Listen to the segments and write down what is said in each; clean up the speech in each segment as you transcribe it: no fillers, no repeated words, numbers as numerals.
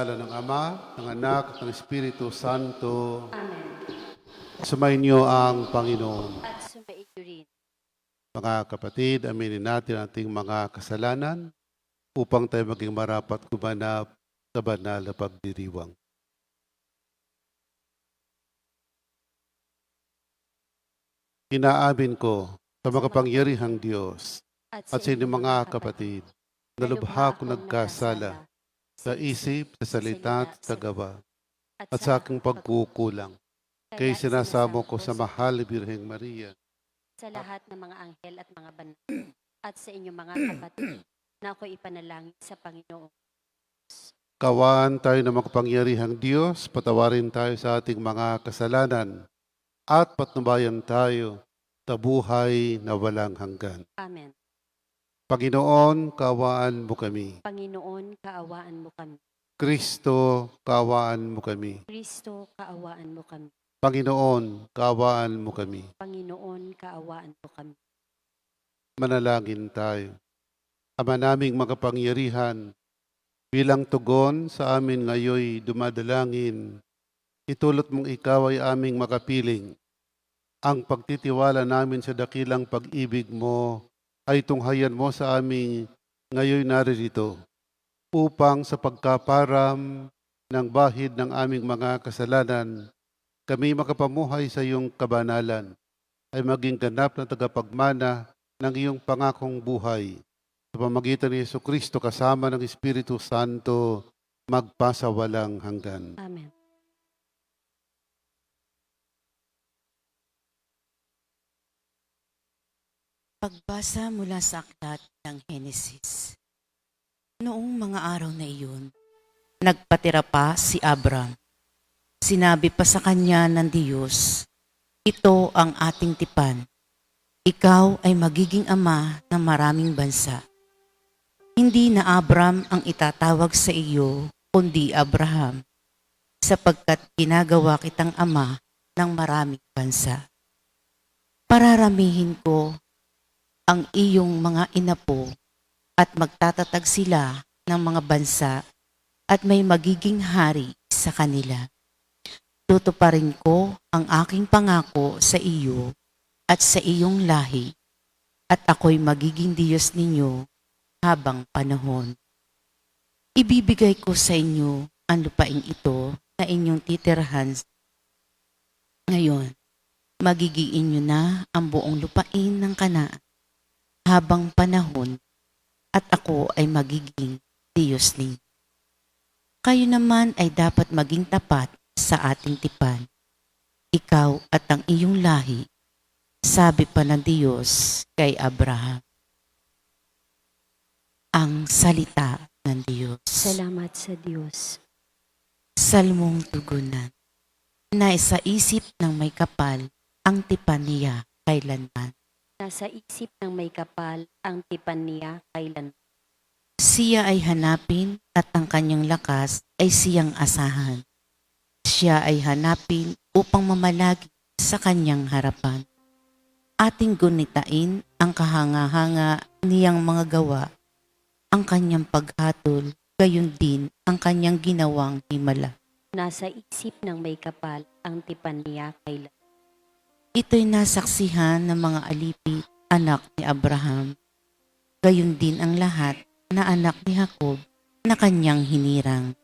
ngalan ng Ama, ng Anak, at ng Espiritu Santo. Amen. Sumainyo ang Panginoon. At sumaiyo rin. Mga kapatid, aminin natin ang ating mga kasalanan upang tayo maging marapat gumanap sa banal na pagdiriwang. Inaamin ko sa makapangyarihang Diyos at sa inyong mga kapatid na lubha ko nagkasala sa isip, sa salita at sa gawa at sa aking pagkukulang. Kaya sinasamo ko sa mahal na Birheng Maria, sa lahat ng mga anghel at mga banal, at sa inyong mga kapatid na ako ipanalangin sa Panginoon. kawan tayo ng makapangyarihang Diyos, patawarin tayo sa ating mga kasalanan at patnubayan tayo sa buhay na walang hanggan. Amen. Panginoon, kaawaan mo kami. Panginoon, kaawaan mo kami. Kristo, kaawaan mo kami. Kristo, kaawaan mo kami. Panginoon, kaawaan mo kami. Panginoon, kaawaan mo kami. Manalangin tayo. Ama naming makapangyarihan, bilang tugon sa amin ngayoy dumadalangin, itulot mong ikaw ay aming makapiling. Ang pagtitiwala namin sa dakilang pag-ibig mo ay tunghayan mo sa aming ngayoy naririto upang sa pagkaparam ng bahid ng aming mga kasalanan, kami makapamuhay sa iyong kabanalan ay maging ganap na tagapagmana ng iyong pangakong buhay. Sa pamagitan ni Jesucristo kasama ng Espiritu Santo, magpasawalang hanggan. Amen. Pagbasa mula sa aklat ng Henesis. Noong mga araw na iyon, nagpatira pa si Abram. Sinabi pa sa kanya ng Diyos, "Ito ang ating tipan. Ikaw ay magiging ama ng maraming bansa." Hindi na Abram ang itatawag sa iyo, kundi Abraham, sapagkat ginagawa kitang ama ng maraming bansa. Pararamihin ko ang iyong mga inapo at magtatatag sila ng mga bansa at may magiging hari sa kanila. Tutuparin ko ang aking pangako sa iyo at sa iyong lahi at ako'y magiging Diyos ninyo habang panahon. Ibibigay ko sa inyo ang lupaing ito na inyong titirahan ngayon. Magiging inyo na ang buong lupain ng Kanaan habang panahon at ako ay magiging Diyos ninyo. Kayo naman ay dapat maging tapat sa ating tipan, ikaw at ang iyong lahi, sabi pa ng Diyos kay Abraham. Ang salita ng Diyos. Salamat sa Diyos. Salmong tugunan. Nasa isip ng may kapal ang tipan niya kailanman. Nasa isip ng may kapal ang tipan niya kailan. Siya ay hanapin at ang kanyang lakas ay siyang asahan. Siya ay hanapin upang mamalagi sa kanyang harapan. Ating gunitain ang kahanga-hanga niyang mga gawa, ang kanyang paghatol, gayon din ang kanyang ginawang himala. Nasa isip ng may kapal ang tipan niya kailan. Ito'y nasaksihan ng mga alipit, anak ni Abraham. Gayon din ang lahat na anak ni Jacob na kanyang hinirang.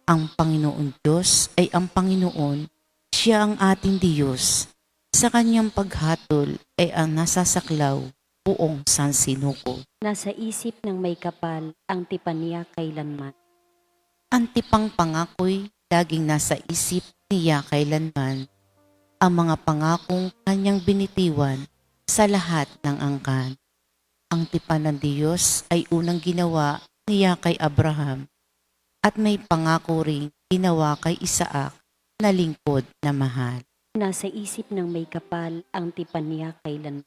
Ang Panginoon Diyos ay ang Panginoon, siya ang ating Diyos. Sa kanyang paghatol ay ang nasasaklaw buong sansinuko. Nasa isip ng may kapal ang tipan niya kailanman. Ang tipang pangako'y laging nasa isip niya kailanman. Ang mga pangakong kanyang binitiwan sa lahat ng angkan. Ang tipan ng Diyos ay unang ginawa niya kay Abraham at may pangako ring ginawa kay Isaac na lingkod na mahal. Nasa isip ng may kapal ang tipan niya kailan.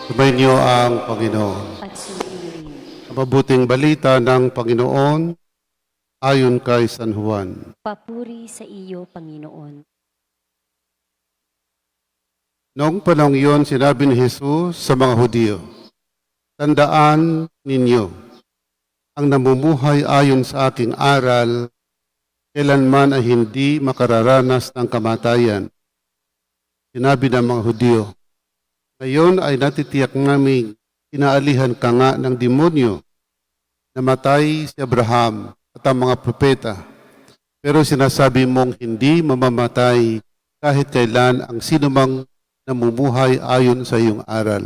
Sumainyo ang Panginoon. at sumainyo rin. Ang mabuting balita ng Panginoon ayon kay San Juan. Papuri sa iyo, Panginoon. Noong panahong iyon, sinabi ni Jesus sa mga Hudyo, "Tandaan ninyo, ang namumuhay ayon sa aking aral, kailanman ay hindi makararanas ng kamatayan." Sinabi ng mga Hudyo, "Ngayon ay natitiyak namin inaalihan ka nga ng demonyo. Namatay si Abraham at ang mga propeta, pero sinasabi mong hindi mamamatay kahit kailan ang sinumang namumuhay ayon sa iyong aral.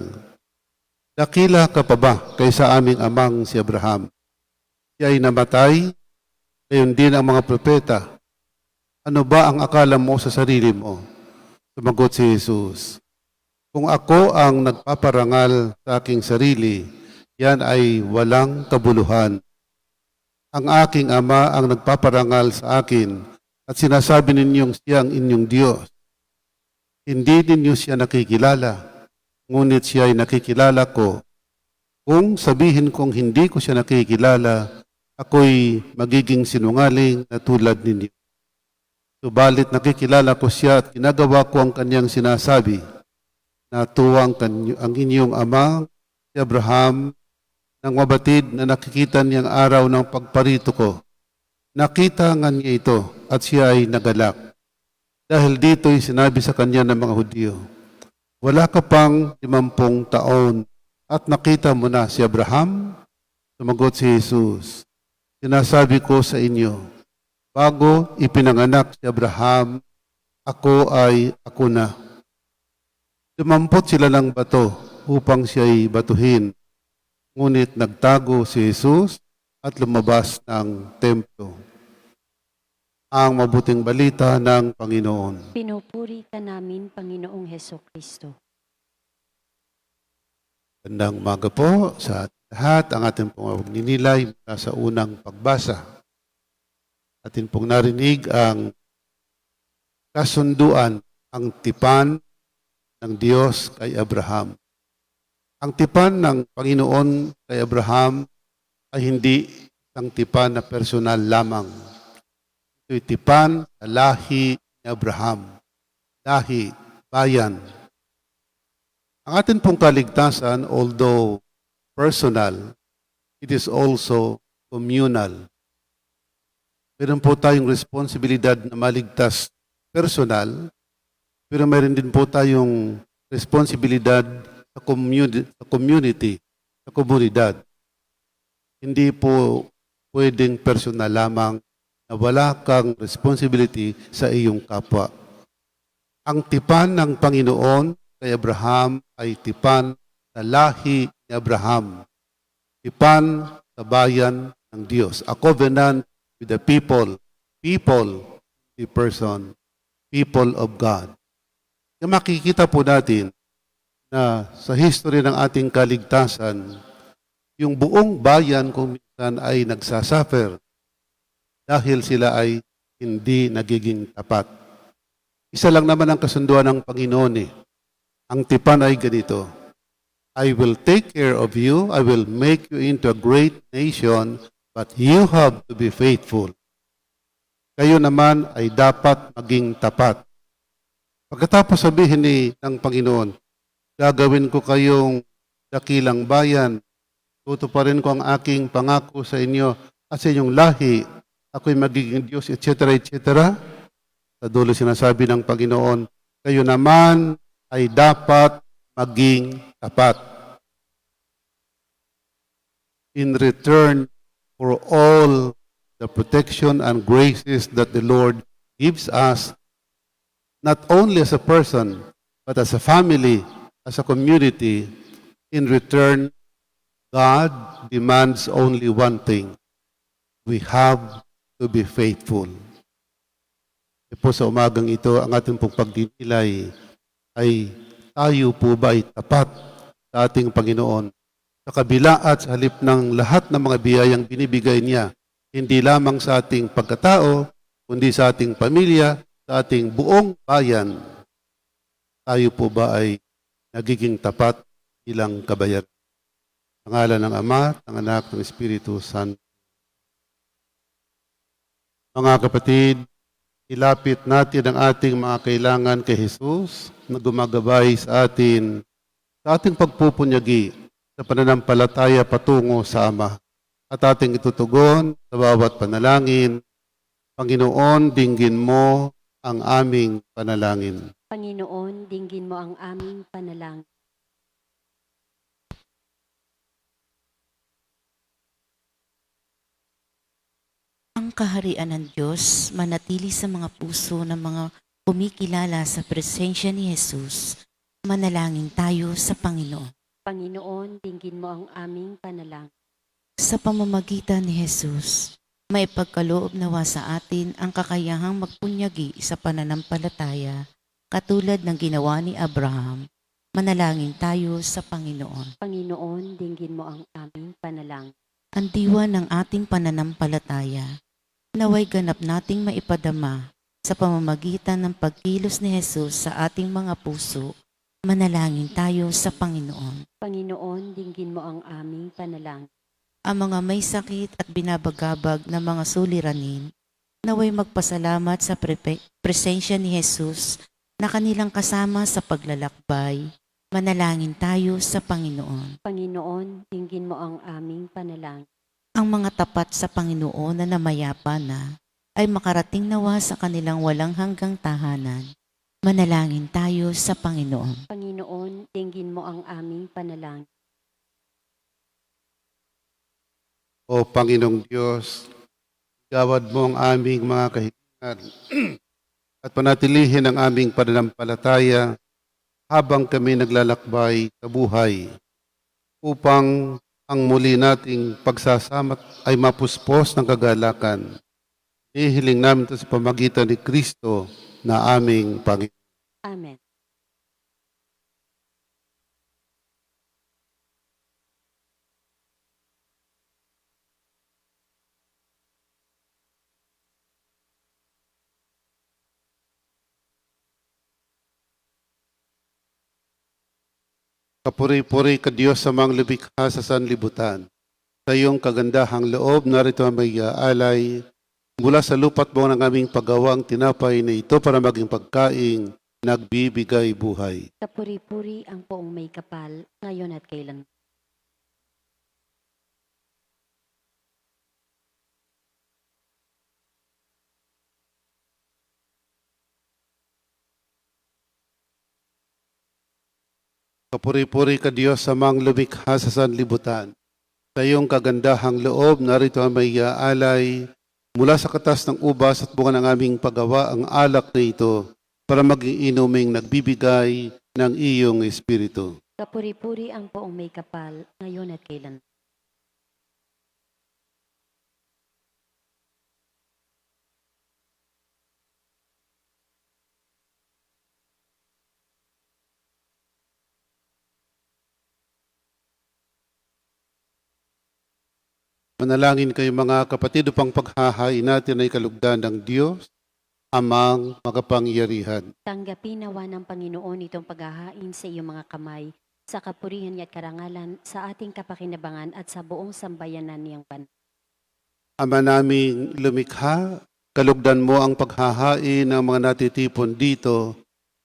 Dakila ka pa ba kaysa aming amang si Abraham? Siya ay namatay, gayon din ang mga propeta. Ano ba ang akala mo sa sarili mo?" Sumagot si Jesus, "Kung ako ang nagpaparangal sa aking sarili, yan ay walang kabuluhan. Ang aking Ama ang nagpaparangal sa akin at sinasabi ninyong siya ang inyong Diyos. Hindi ninyo siya nakikilala, ngunit siya ay nakikilala ko. Kung sabihin kong hindi ko siya nakikilala, ako'y magiging sinungaling na tulad ninyo. Subalit nakikilala ko siya at ginagawa ko ang kanyang sinasabi. Natuwa ang inyong ama, si Abraham, nang mabatid na nakikita niyang araw ng pagparito ko. Nakita nga niya ito at siya ay nagalak. Dahil dito'y sinabi sa kanya ng mga Hudyo, wala ka pang 50 taon at nakita mo na si Abraham? Sumagot si Jesus, sinasabi ko sa inyo, bago ipinanganak si Abraham, ako na. Dumampot sila ng bato upang siya'y batuhin. Ngunit nagtago si Jesus at lumabas ng templo. Ang mabuting balita ng Panginoon. Pinupuri ka namin, Panginoong Hesukristo. Magandang umaga po sa lahat. Ang ating pong magninilay mula sa unang pagbasa. Atin pong narinig ang kasunduan, ang tipan ng Diyos kay Abraham. Ang tipan ng Panginoon kay Abraham ay hindi isang tipan na personal lamang. Ito'y tipan sa lahi ni Abraham. Lahi, bayan. Ang atin pong kaligtasan, although personal, it is also communal. Meron po tayong responsibilidad na maligtas personal, pero meron din po tayong responsibilidad sa community, sa komunidad. Hindi po pwedeng personal lamang na wala kang responsibility sa iyong kapwa. Ang tipan ng Panginoon kay Abraham ay tipan sa lahi ni Abraham. Tipan sa bayan ng Diyos. A covenant with the people, the person, people of God. Kaya makikita po natin na sa history ng ating kaligtasan, yung buong bayan kung minsan ay nagsasuffer dahil sila ay hindi nagiging tapat. Isa lang naman ang kasunduan ng Panginoon eh. Ang tipan ay ganito, I will take care of you, I will make you into a great nation, but you have to be faithful. Kayo naman ay dapat maging tapat. Pagkatapos sabihin ng Panginoon, gagawin ko kayong dakilang bayan, tutuparin ko ang aking pangako sa inyo at sa inyong lahi, ako'y magiging Diyos, etc., etc. Sa dulo sinasabi ng Panginoon, kayo naman ay dapat maging tapat. In return for all the protection and graces that the Lord gives us, not only as a person, but as a family, as a community, in return, God demands only one thing. We have to be faithful. E po sa umagang ito, ang ating pong pagdinilay ay tayo po ba ay tapat sa ating Panginoon? Sa kabila at sa halip ng lahat ng mga biyayang binibigay niya, hindi lamang sa ating pagkatao, kundi sa ating pamilya, sa ating buong bayan, tayo po ba ay nagiging tapat? ilang kabayaran. Sa ngalan ng Ama, ng Anak, ng Espiritu Santo. Mga kapatid, ilapit natin ang ating mga kailangan kay Jesus na gumagabay sa ating pagpupunyagi sa pananampalataya patungo sa Ama. At ating itutugon sa bawat panalangin, Panginoon, dinggin mo ang aming panalangin. Panginoon, dinggin mo ang aming panalangin. Ang kaharian ng Diyos manatili sa mga puso ng mga kumikilala sa presensya ni Jesus. Manalangin tayo sa Panginoon. Panginoon, dinggin mo ang aming panalangin. Sa pamamagitan ni Jesus, may pagkaloob nawa sa atin ang kakayahang magpunyagi sa pananampalataya, katulad ng ginawa ni Abraham. Manalangin tayo sa Panginoon. Panginoon, dinggin mo ang aming panalangin. Ang diwa ng ating pananampalataya, naway ganap nating maipadama sa pamamagitan ng pagkilos ni Jesus sa ating mga puso. Manalangin tayo sa Panginoon. Panginoon, dinggin mo ang aming panalangin. Ang mga may sakit at binabagabag na mga suliranin, naway magpasalamat sa presensya ni Jesus na kanilang kasama sa paglalakbay. Manalangin tayo sa Panginoon. Panginoon, dinggin mo ang aming panalangin. Ang mga tapat sa Panginoon na namayapa na ay makarating nawa sa kanilang walang hanggang tahanan. Manalangin tayo sa Panginoon. Panginoon, dinggin mo ang aming panalangin. O Panginoong Diyos, gawad mo ang aming mga kahilingan at panatilihin ang aming pananampalataya habang kami naglalakbay sa buhay upang ang muli nating pagsasama ay mapuspos ng kagalakan. Ihiling namin ito sa pamagitan ni Kristo na aming Panginoon. Amen. Kapuri-puri ka Diyos sa mga lumikha sa sanlibutan. Sa iyong kagandahang loob, narito ang may alay mula sa lupa't buong ng aming paggawang tinapay na ito para maging pagkaing nagbibigay buhay. Kapuri-puri ang poong may kapal, ngayon at kailan. Kapuri-puri ka Diyos sa mga lumikha sa sanlibutan. Sa iyong kagandahang loob, narito ang may alay mula sa katas ng ubas at bunga ng aming paggawa ang alak na ito para maging inuming nagbibigay ng iyong Espiritu. Kapuri-puri ang poong may kapal, ngayon at kailan. Manalangin kayo mga kapatid upang paghahain natin ay kalugdan ng Diyos, Amang makapangyarihan. Tanggapin nawa ng Panginoon itong paghahain sa iyong mga kamay, sa kapurihan at karangalan, sa ating kapakinabangan at sa buong sambayanan niyang banal. Ama naming lumikha, kalugdan mo ang paghahain ng mga natitipon dito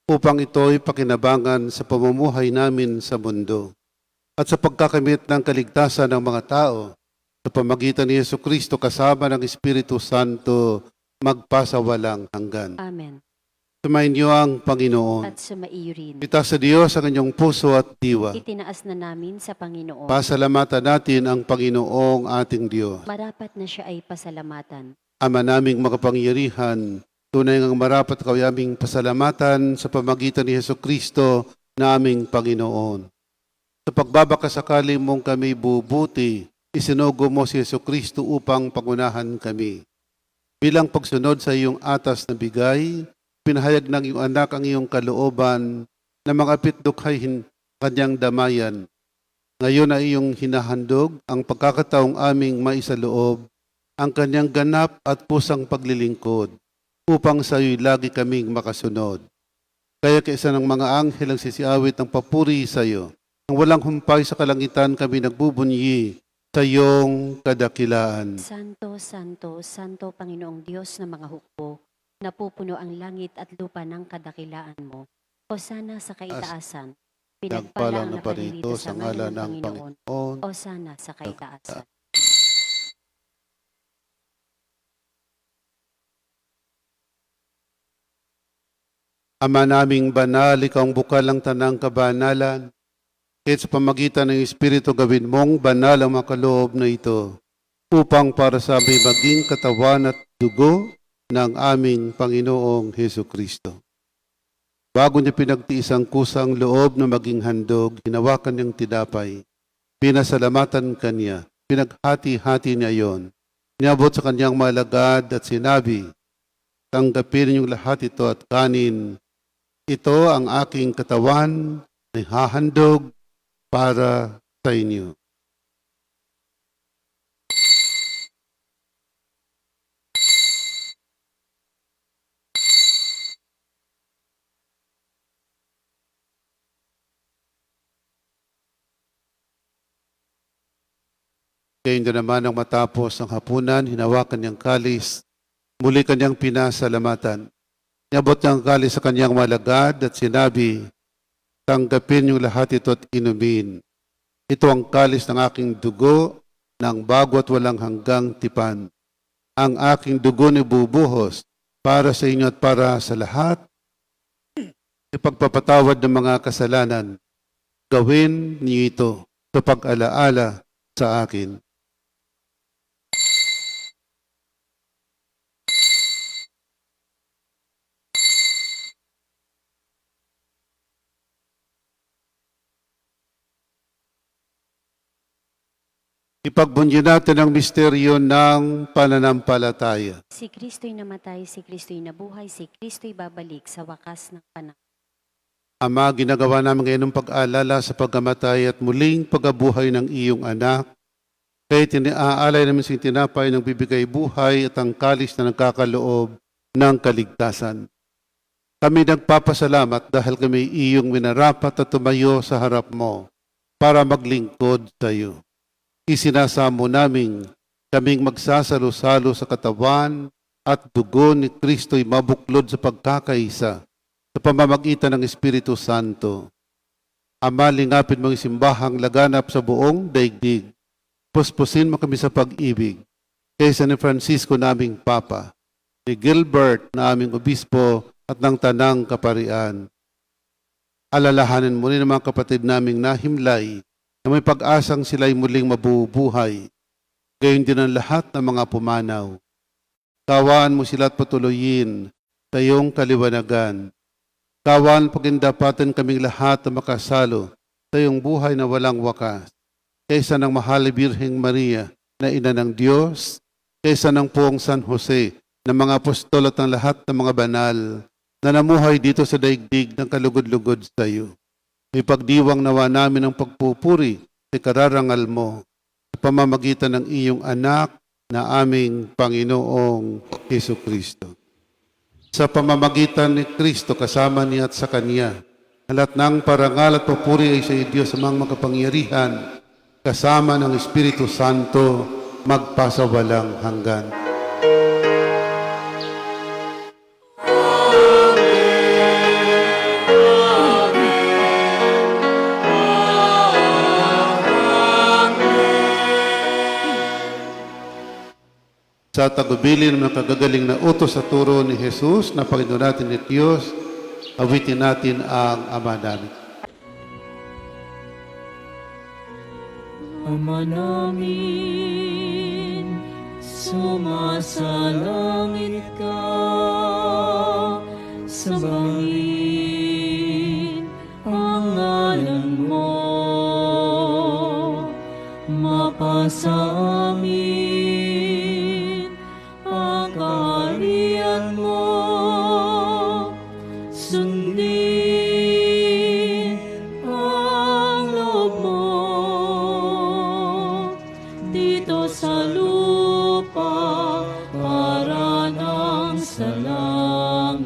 upang ito'y pakinabangan sa pamumuhay namin sa mundo at sa pagkakamit ng kaligtasan ng mga tao sa pamagitan ni Jesucristo kasama ng Espiritu Santo magpasawalang hanggan. Amen. Sumayin niyo ang Panginoon. At sumaiyo rin. Itaas sa Diyos ang inyong puso at diwa. Itinaas na namin sa Panginoon. Pasalamatan natin ang Panginoong ating Diyos. Marapat na siya ay pasalamatan. Ama naming makapangyarihan, tunay ngang marapat ka aming pasalamatan sa pamagitan ni Jesucristo na aming Panginoon. Sa pagbabakasakali mong kami bubuti, isinugo mo si Jesucristo upang pangunahan kami. Bilang pagsunod sa iyong atas na bigay, pinahayag ng iyong anak ang iyong kalooban na mga pitdukhay kanyang damayan. Ngayon ay iyong hinahandog ang pagkakataong aming maisaloob, ang kanyang ganap at pusang paglilingkod, upang sa iyo'y lagi kaming makasunod. Kaya kaisa ng mga anghel ang sisiawit ng papuri sa iyo, Nang walang humpay sa kalangitan kami nagbubunyi sa iyong kadakilaan. Santo, Santo, Santo Panginoong Diyos ng mga hukbo, napupuno ang langit at lupa ng kadakilaan mo. Hosana sa kaitaasan, pinagpala ang naparirito sa ngalan ng Panginoon. Hosana sa kaitaasan. Ama naming banal, ikaw ang bukal ng tanang kabanalan. Kahit sa pamagitan ng Espiritu gawin mong banal ang mga kaloob na ito, upang para sa amin maging katawan at dugo ng aming Panginoong Heso Kristo. Bago niya pinagtiis ang kusang loob na maging handog, hinawakan niyang tinapay, pinasalamatan kanya, pinaghati-hati niya yon. Niabot sa kanyang malagad at sinabi, tanggapin niyong lahat ito at kanin. Ito ang aking katawan na hahandog para sa inyo. Kaya naman ang matapos ang hapunan, hinawakan niyang kalis, muli kanyang pinasalamatan. Niabot niyang kalis sa kanyang malagad at sinabi, tanggapin niyo lahat ito at inumin. Ito ang kalis ng aking dugo ng bago at walang hanggang tipan. Ang aking dugo ni bubuhos para sa inyo at para sa lahat. Ipagpapatawad ng mga kasalanan. Gawin niyo ito sa pag-alaala sa akin. Ipagbunyi natin ang misteryo ng pananampalataya. Si Kristo'y namatay, si Kristo'y nabuhay, si Kristo'y babalik sa wakas ng panahon. Ama, ginagawa namin ngayon ng pag-aalala sa pagkamatay at muling pagkabuhay ng iyong anak. Kaya tiniaalay namin sa tinapay ng bibigay buhay at ang kalis na nagkakaloob ng kaligtasan. Kami nagpapasalamat dahil kami iyong minarapat at tumayo sa harap mo para maglingkod sa iyo. Isinasamo namin kaming magsasalo-salo sa katawan at dugo ni Kristo'y mabuklod sa pagkakaisa sa pamamagitan ng Espiritu Santo. Ama, lingapin mong simbahang laganap sa buong daigdig. Puspusin mo kami sa pag-ibig. Kaysa ni Francisco naming Papa, ni Gilbert na aming Obispo at ng Tanang Kaparian. Alalahanin mo rin ang mga kapatid naming nahimlay na may pag-asang sila'y muling mabubuhay. Gayon din ang lahat ng mga pumanaw. Kawaan mo sila at patuloyin sa iyong kaliwanagan. Kawaan pagindapatan kaming lahat na makasalo sa iyong buhay na walang wakas. Kaysa ng mahal na Birheng Maria na ina ng Diyos, kaysa ng Poong San Jose na mga apostol at ang lahat ng mga banal na namuhay dito sa daigdig ng kalugod-lugod sa iyo. Ipagdiwang nawa namin ang pagpupuri sa kararangal mo sa pamamagitan ng iyong anak na aming Panginoong Heso Kristo. Sa pamamagitan ni Kristo kasama niya at sa Kanya, lahat ng parangal at papuri ay sa Diyos sa mga makapangyarihan, kasama ng Espiritu Santo, magpasawalang hanggan. Sa tagubilin ng kagagaling na utos sa turo ni Jesus na Panginoon natin ni Diyos, awitin natin ang Ama namin. Ama namin, sumasalangit ka, sambahin ang ngalan mo, mapasa amin ang kaharian mo, sundin ang loob mo dito sa lupa para nang sa langit.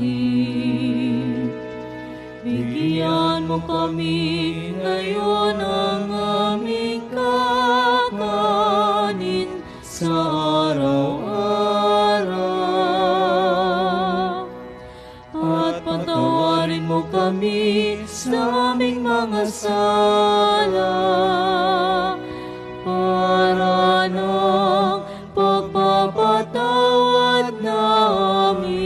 Bigyan mo kami ngayon kami sa aming mga sala, para ng pagpapatawad namin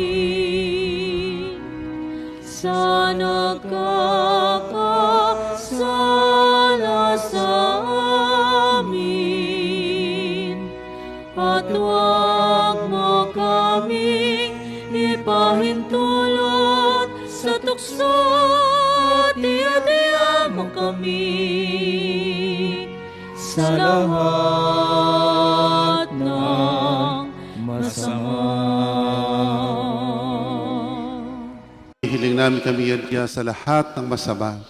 sa nagkakasala sa amin, at huwag mo kaming ipahintulot sa tukso, at iadya mo kami sa lahat ng masama. Hiling namin kami yan sa lahat ng masama.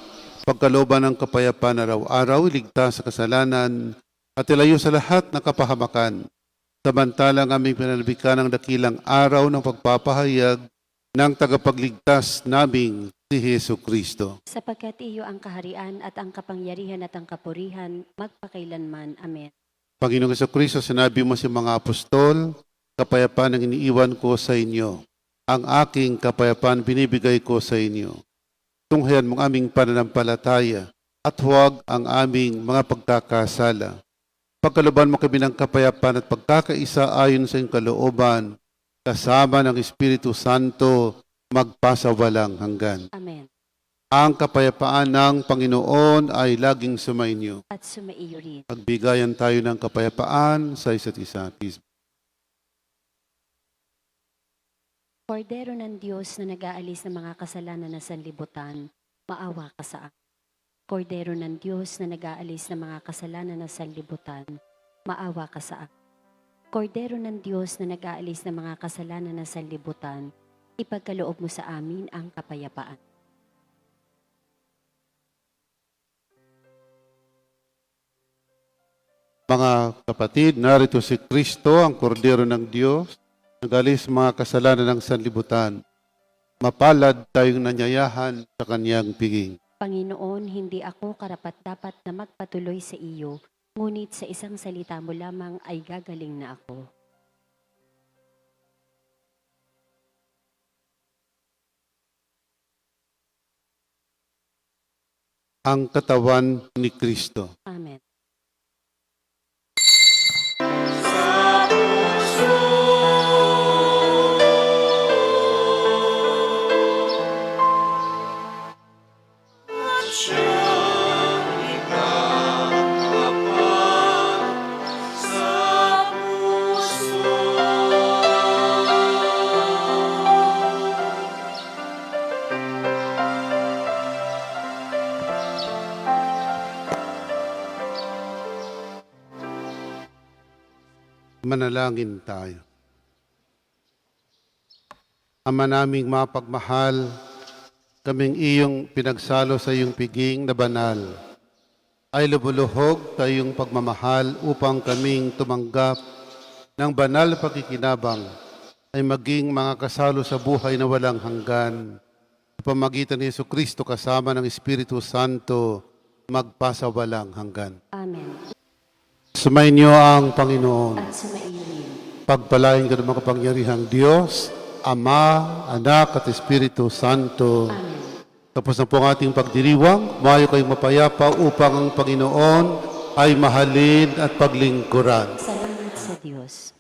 Pagkalooban ng kapayapaan araw-araw, iligtas sa kasalanan at ilayo sa lahat ng kapahamakan. Samantalang aming pinalbikan ng dakilang araw ng pagpapahayag ng tagapagligtas naming si Hesu Kristo. Sapagkat iyo ang kaharian at ang kapangyarihan at ang kapurihan magpakailanman. Amen. Panginoong Hesu Kristo, sinabi mo sa mga apostol, kapayapaan ang iniiwan ko sa inyo. Ang aking kapayapaan binibigay ko sa inyo. Tunghayan mong aming pananampalataya at huwag ang aming mga pagkakasala. Pagkalooban mo kami ng kapayapaan at pagkakaisa ayon sa iyong kalooban, kasama ng Espiritu Santo, magpasawalang hanggan. Amen. Ang kapayapaan ng Panginoon ay laging sumainyo. At sumaiyo rin. Pagbigayan tayo ng kapayapaan sa isa't isa. Peace. Kordero ng Diyos na nag-aalis ng mga kasalanan na sanlibutan, maawa ka sa akin. Kordero ng Diyos na nag-aalis ng mga kasalanan na sanlibutan, maawa ka sa akin. Kordero ng Diyos na nag-aalis ng mga kasalanan na sanlibutan, ipagkaloob mo sa amin ang kapayapaan. Mga kapatid, narito si Kristo, ang kordero ng Diyos, nag-alis mga kasalanan ng sanlibutan. Mapalad tayong nanyayahan sa kanyang piging. Panginoon, hindi ako karapat-dapat na magpatuloy sa iyo, ngunit sa isang salita mo lamang ay gagaling na ako. Ang katawan ni Kristo. Amen. Manalangin tayo. Ama naming mapagmahal, kaming iyong pinagsalo sa iyong piging na banal, ay lubuluhog tayong pagmamahal upang kaming tumanggap ng banal na pakikinabang ay maging mga kasalo sa buhay na walang hanggan. Sa pamagitan ni Hesu Kristo kasama ng Espiritu Santo, magpasawalang hanggan. Amen. Sumainyo ang Panginoon. At sumaiyo rin. Pagpalain ka ng makapangyarihang Diyos, Ama, Anak at Espiritu Santo. Amen. Tapos na po ang ating pagdiriwang, mayo kayong mapayapa upang ang Panginoon ay mahalin at paglingkuran. Salamat sa Diyos.